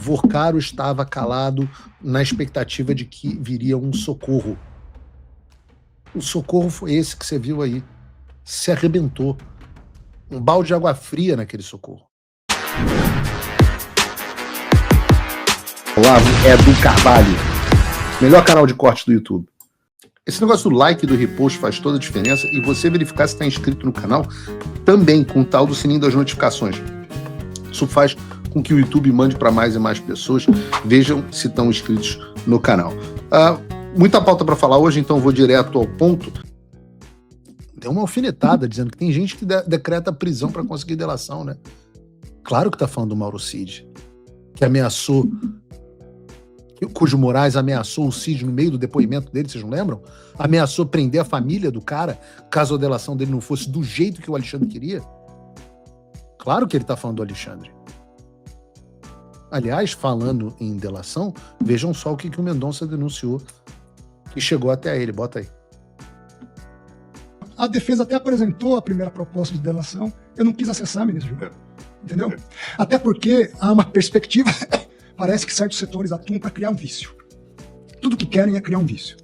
Vorcaro estava calado na expectativa de que viria um socorro. O socorro foi esse que você viu aí. Se arrebentou. Um balde de água fria naquele socorro. Olá, é do Carvalho. Melhor canal de corte do YouTube. Esse negócio do like e do repost faz toda a diferença, e você verificar se está inscrito no canal também, com o tal do sininho das notificações. Isso faz com que o YouTube mande para mais e mais pessoas, vejam se estão inscritos no canal. Muita pauta para falar hoje, então eu vou direto ao ponto. Deu uma alfinetada dizendo que tem gente que decreta prisão para conseguir delação, né? Claro que tá falando do Mauro Cid, que ameaçou, cujo Moraes ameaçou o Cid no meio do depoimento dele, vocês não lembram? Ameaçou prender a família do cara, caso a delação dele não fosse do jeito que o Alexandre queria. Claro que ele tá falando do Alexandre. Aliás, falando em delação, vejam só o que o Mendonça denunciou, que chegou até ele. Bota aí. A defesa até apresentou a primeira proposta de delação. Eu não quis acessar, ministro. Entendeu? Até porque há uma perspectiva. Parece que certos setores atuam para criar um vício. Tudo que querem é criar um vício.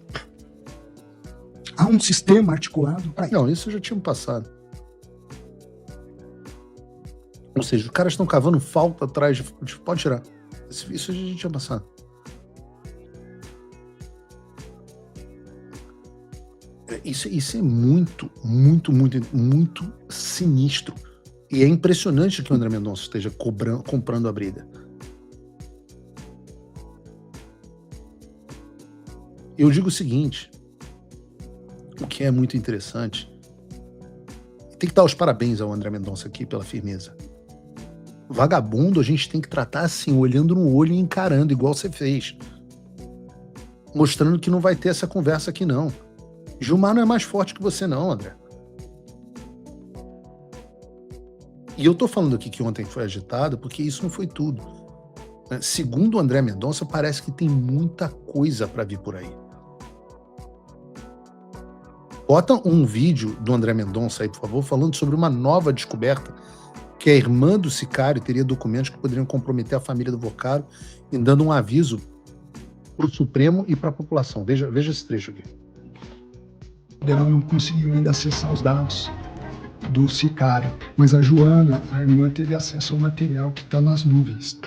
Há um sistema articulado para isso. Não, isso já tinha passado. Ou seja, os caras estão cavando falta atrás de... Pode tirar. Isso a gente tinha passado. Isso é muito, muito, muito, muito sinistro. E é impressionante que o André Mendonça esteja comprando a briga. Eu digo o seguinte, o que é muito interessante, tem que dar os parabéns ao André Mendonça aqui pela firmeza. Vagabundo a gente tem que tratar assim, olhando no olho e encarando, igual você fez. Mostrando que não vai ter essa conversa aqui, não. Gilmar não é mais forte que você, não, André. E eu tô falando aqui que ontem foi agitado, porque isso não foi tudo. Segundo o André Mendonça, parece que tem muita coisa para vir por aí. Bota um vídeo do André Mendonça aí, por favor, falando sobre uma nova descoberta, que a irmã do sicário teria documentos que poderiam comprometer a família do Vorcaro, e dando um aviso para o Supremo e para a população. Veja esse trecho aqui. Ela não conseguiu ainda acessar os dados do sicário, mas a Joana, a irmã, teve acesso ao material que está nas nuvens.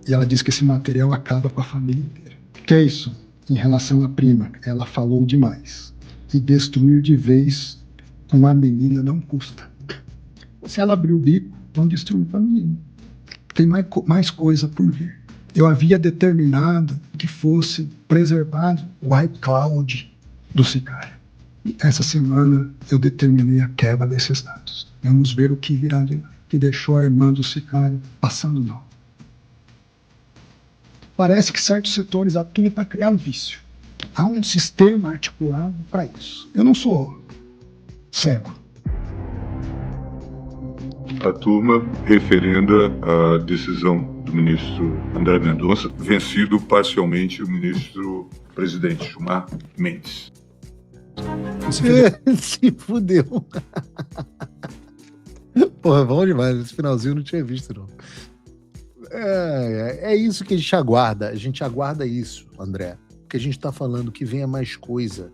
E ela diz que esse material acaba com a família inteira. O que é isso? Em relação à prima, ela falou demais. E destruir de vez uma menina não custa. Se ela abrir o bico, vão destruir a menina. Tem mais coisa por vir. Eu havia determinado que fosse preservado o iCloud do sicário. E essa semana eu determinei a quebra desses dados. Vamos ver o que virá de lá, que deixou a irmã do sicário passando mal. Parece que certos setores atuam para criar um vício. Há um sistema articulado para isso. Eu não sou cego. A turma referenda a decisão do ministro André Mendonça, vencido parcialmente o ministro presidente Gilmar Mendes. Se fudeu. Porra, bom demais. Esse finalzinho eu não tinha visto, não. É isso que a gente aguarda. A gente aguarda isso, André. Porque a gente está falando que venha mais coisa.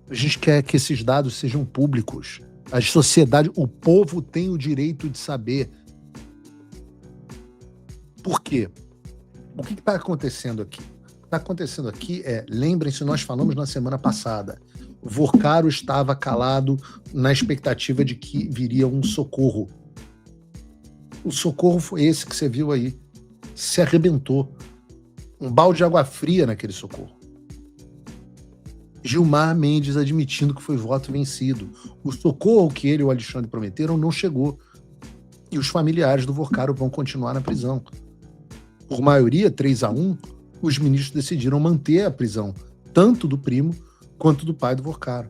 A gente quer que esses dados sejam públicos. A sociedade, o povo tem o direito de saber. Por quê? O que está acontecendo aqui? O que está acontecendo aqui é, lembrem-se, nós falamos na semana passada, Vorcaro estava calado na expectativa de que viria um socorro. O socorro foi esse que você viu aí. Se arrebentou. Um balde de água fria naquele socorro. Gilmar Mendes admitindo que foi voto vencido. O socorro que ele e o Alexandre prometeram não chegou. E os familiares do Vorcaro vão continuar na prisão. Por maioria, 3-1, os ministros decidiram manter a prisão, tanto do primo quanto do pai do Vorcaro.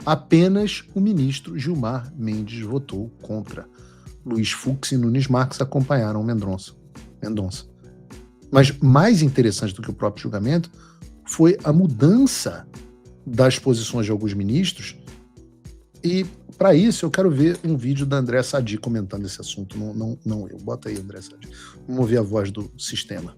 Apenas o ministro Gilmar Mendes votou contra. Luiz Fux e Nunes Marques acompanharam Mendonça. Mas mais interessante do que o próprio julgamento foi a mudança das posições de alguns ministros E para isso eu quero ver um vídeo da André Sadi comentando esse assunto, não eu. Bota aí, André Sadi. Vamos ouvir a voz do sistema.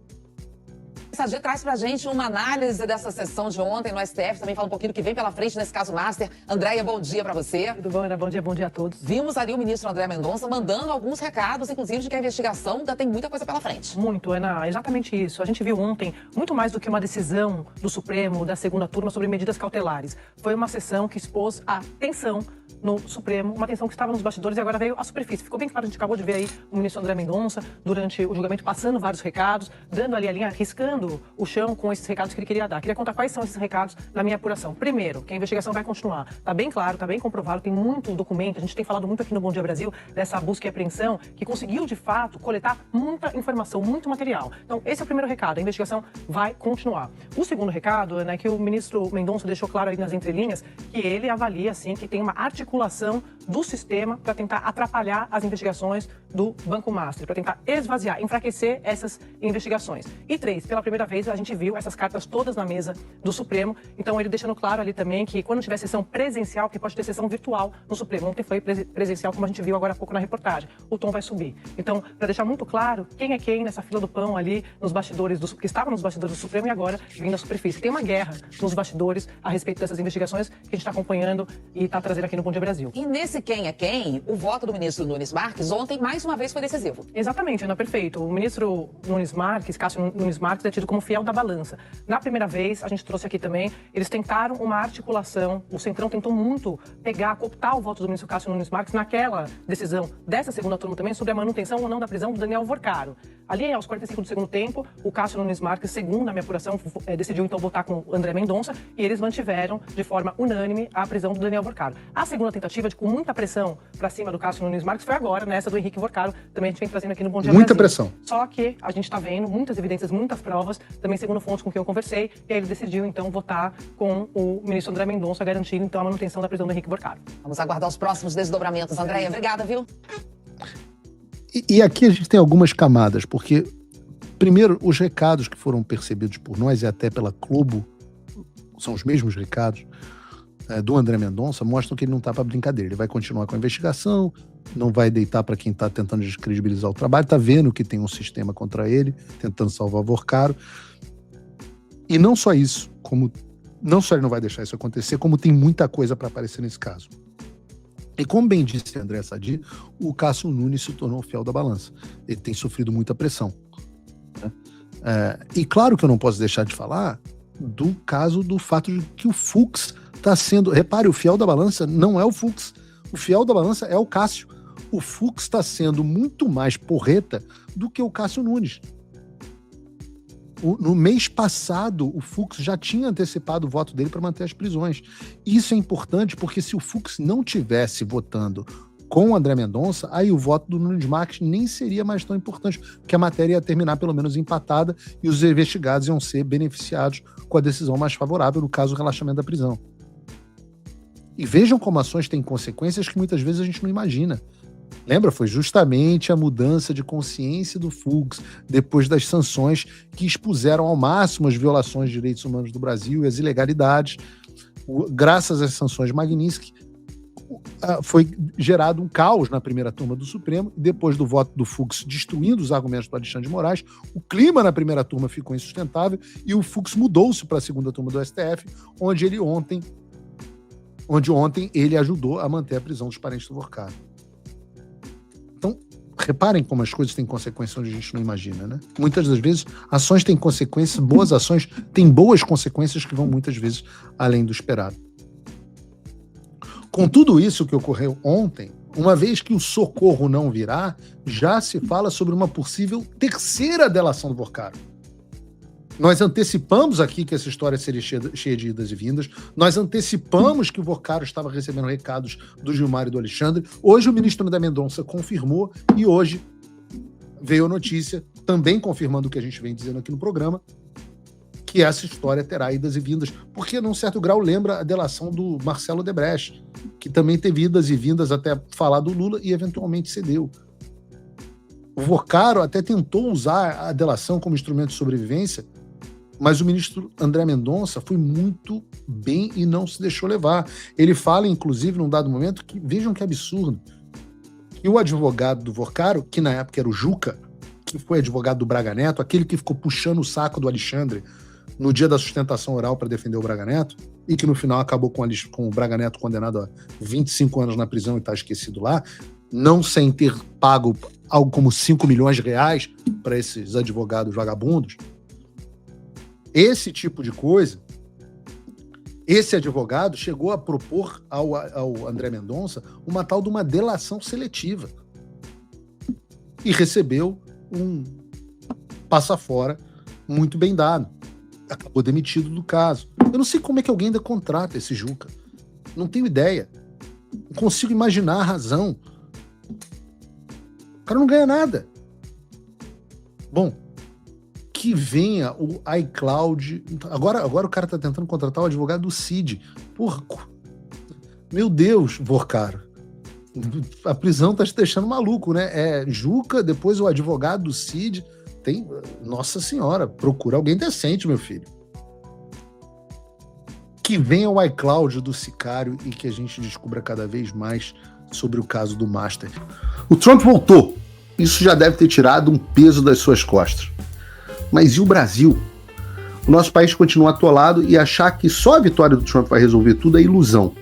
Sadi traz pra gente uma análise dessa sessão de ontem no STF, também fala um pouquinho do que vem pela frente nesse caso Master. Andréia, bom dia pra você. Tudo bom, Ana? Bom dia a todos. Vimos ali o ministro André Mendonça mandando alguns recados, inclusive de que a investigação ainda tem muita coisa pela frente. Muito, Ana, exatamente isso. A gente viu ontem, muito mais do que uma decisão do Supremo, da segunda turma, sobre medidas cautelares. Foi uma sessão que expôs a tensão no Supremo, uma tensão que estava nos bastidores e agora veio à superfície. Ficou bem claro, a gente acabou de ver aí o ministro André Mendonça, durante o julgamento, passando vários recados, dando ali a linha, riscando o chão com esses recados que ele queria dar. Queria contar quais são esses recados na minha apuração. Primeiro, que a investigação vai continuar. Está bem claro, está bem comprovado, tem muito documento, a gente tem falado muito aqui no Bom Dia Brasil, dessa busca e apreensão, que conseguiu, de fato, coletar muita informação, muito material. Então, esse é o primeiro recado, a investigação vai continuar. O segundo recado é, né, que o ministro Mendonça deixou claro aí nas entrelinhas, que ele avalia, assim, que tem uma articulação do sistema para tentar atrapalhar as investigações do Banco Master, para tentar esvaziar, enfraquecer essas investigações. E 3, pela primeira vez a gente viu essas cartas todas na mesa do Supremo, então ele deixando claro ali também que quando tiver sessão presencial, que pode ter sessão virtual no Supremo, ontem foi presencial, como a gente viu agora há pouco na reportagem, o tom vai subir. Então, para deixar muito claro quem é quem nessa fila do pão ali, nos bastidores que estava nos bastidores do Supremo e agora vindo à superfície. Tem uma guerra nos bastidores a respeito dessas investigações que a gente está acompanhando e está trazendo aqui no Bom Dia Brasil. E nesse quem é quem, o voto do ministro Nunes Marques ontem mais uma vez foi decisivo. Exatamente, Ana, perfeito. O ministro Nunes Marques, Cássio Nunes Marques, é tido como fiel da balança. Na primeira vez, a gente trouxe aqui também, eles tentaram uma articulação, o Centrão tentou muito pegar, cooptar o voto do ministro Cássio Nunes Marques naquela decisão dessa segunda turma também sobre a manutenção ou não da prisão do Daniel Vorcaro. Ali, aos 45 do segundo tempo, o Cássio Nunes Marques, segundo a minha apuração, decidiu então votar com o André Mendonça e eles mantiveram de forma unânime a prisão do Daniel Vorcaro. A segunda tentativa, com muita pressão para cima do Cássio Nunes Marques, foi agora, nessa do Henrique Vorcaro, também a gente vem trazendo aqui no Bom Dia Muita Brasil. pressão. Só que a gente está vendo muitas evidências, muitas provas, também segundo fontes com quem eu conversei, e aí ele decidiu então votar com o ministro André Mendonça, garantindo então a manutenção da prisão do Henrique Vorcaro. Vamos aguardar os próximos desdobramentos. Andréia, obrigada, viu? E aqui a gente tem algumas camadas, porque, primeiro, os recados que foram percebidos por nós e até pela Globo, são os mesmos recados, do André Mendonça, mostram que ele não está para brincadeira. Ele vai continuar com a investigação, não vai deitar para quem está tentando descredibilizar o trabalho, está vendo que tem um sistema contra ele, tentando salvar Vorcaro. E não só isso, não só ele não vai deixar isso acontecer, como tem muita coisa para aparecer nesse caso. E como bem disse André Sadi, o Cássio Nunes se tornou o fiel da balança. Ele tem sofrido muita pressão. Né? E claro que eu não posso deixar de falar do caso do fato de que o Fux está sendo... Repare, o fiel da balança não é o Fux. O fiel da balança é o Cássio. O Fux está sendo muito mais porreta do que o Cássio Nunes. No mês passado, o Fux já tinha antecipado o voto dele para manter as prisões. Isso é importante porque se o Fux não tivesse votando com o André Mendonça, aí o voto do Nunes Marques nem seria mais tão importante, porque a matéria ia terminar pelo menos empatada e os investigados iam ser beneficiados com a decisão mais favorável, no caso, o relaxamento da prisão. E vejam como ações têm consequências que muitas vezes a gente não imagina. Lembra? Foi justamente a mudança de consciência do Fux, depois das sanções que expuseram ao máximo as violações de direitos humanos do Brasil e as ilegalidades. Graças às sanções Magnitsky, foi gerado um caos na primeira turma do Supremo, e depois do voto do Fux destruindo os argumentos do Alexandre de Moraes, o clima na primeira turma ficou insustentável e o Fux mudou-se para a segunda turma do STF, onde ontem ele ajudou a manter a prisão dos parentes do Vorcaro. Então, reparem como as coisas têm consequências onde a gente não imagina, né? Muitas das vezes, ações têm consequências, boas ações têm boas consequências que vão muitas vezes além do esperado. Com tudo isso que ocorreu ontem, uma vez que o socorro não virá, já se fala sobre uma possível terceira delação do Vorcaro. Nós antecipamos aqui que essa história seria cheia de idas e vindas. Nós antecipamos que o Vorcaro estava recebendo recados do Gilmar e do Alexandre. Hoje o ministro André Mendonça confirmou e hoje veio a notícia, também confirmando o que a gente vem dizendo aqui no programa, que essa história terá idas e vindas. Porque, num certo grau, lembra a delação do Marcelo Odebrecht, que também teve idas e vindas até falar do Lula e eventualmente cedeu. O Vorcaro até tentou usar a delação como instrumento de sobrevivência, Mas o ministro André Mendonça foi muito bem e não se deixou levar. Ele fala, inclusive, num dado momento, que vejam que absurdo, que o advogado do Vorcaro, que na época era o Juca, que foi advogado do Braga Neto, aquele que ficou puxando o saco do Alexandre no dia da sustentação oral para defender o Braga Neto, e que no final acabou com o Braga Neto condenado a 25 anos na prisão e está esquecido lá, não sem ter pago algo como 5 milhões de reais para esses advogados vagabundos. Esse tipo de coisa, esse advogado chegou a propor ao André Mendonça uma tal de uma delação seletiva e recebeu um passa-fora muito bem dado. Acabou demitido do caso. Eu não sei como é que alguém ainda contrata esse Juca. Não tenho ideia. Não consigo imaginar a razão. O cara não ganha nada. Bom, que venha o iCloud. Agora o cara tá tentando contratar o advogado do Cid. Porra, meu Deus, Vorcaro. A prisão tá te deixando maluco, né? É Juca, depois o advogado do Cid. Tem, nossa senhora, procura alguém decente, meu filho. Que venha o iCloud do Sicário e que a gente descubra cada vez mais sobre o caso do Master. O Trump voltou. Isso já deve ter tirado um peso das suas costas. Mas e o Brasil? O nosso país continua atolado e achar que só a vitória do Trump vai resolver tudo é ilusão.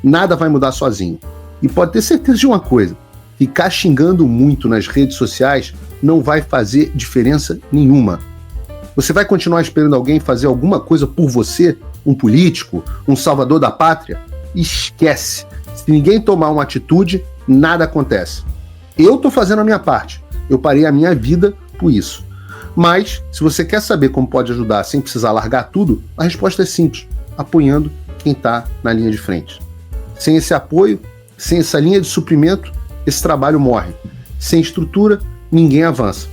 Nada vai mudar sozinho. E pode ter certeza de uma coisa: ficar xingando muito nas redes sociais não vai fazer diferença nenhuma. Você vai continuar esperando alguém fazer alguma coisa por você? Um político? Um salvador da pátria? Esquece. Se ninguém tomar uma atitude, nada acontece. Eu tô fazendo a minha parte. Eu parei a minha vida por isso. Mas, se você quer saber como pode ajudar sem precisar largar tudo, a resposta é simples: apoiando quem tá na linha de frente. Sem esse apoio, sem essa linha de suprimento, esse trabalho morre. Sem estrutura, ninguém avança.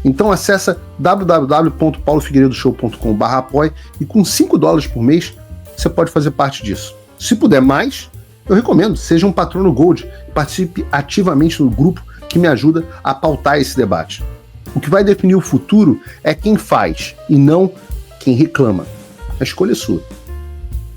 Então acessa www.paulofigueiredoshow.com/apoie e com $5 por mês você pode fazer parte disso. Se puder mais, eu recomendo, seja um patrono Gold e participe ativamente no grupo que me ajuda a pautar esse debate. O que vai definir o futuro é quem faz e não quem reclama. A escolha é sua.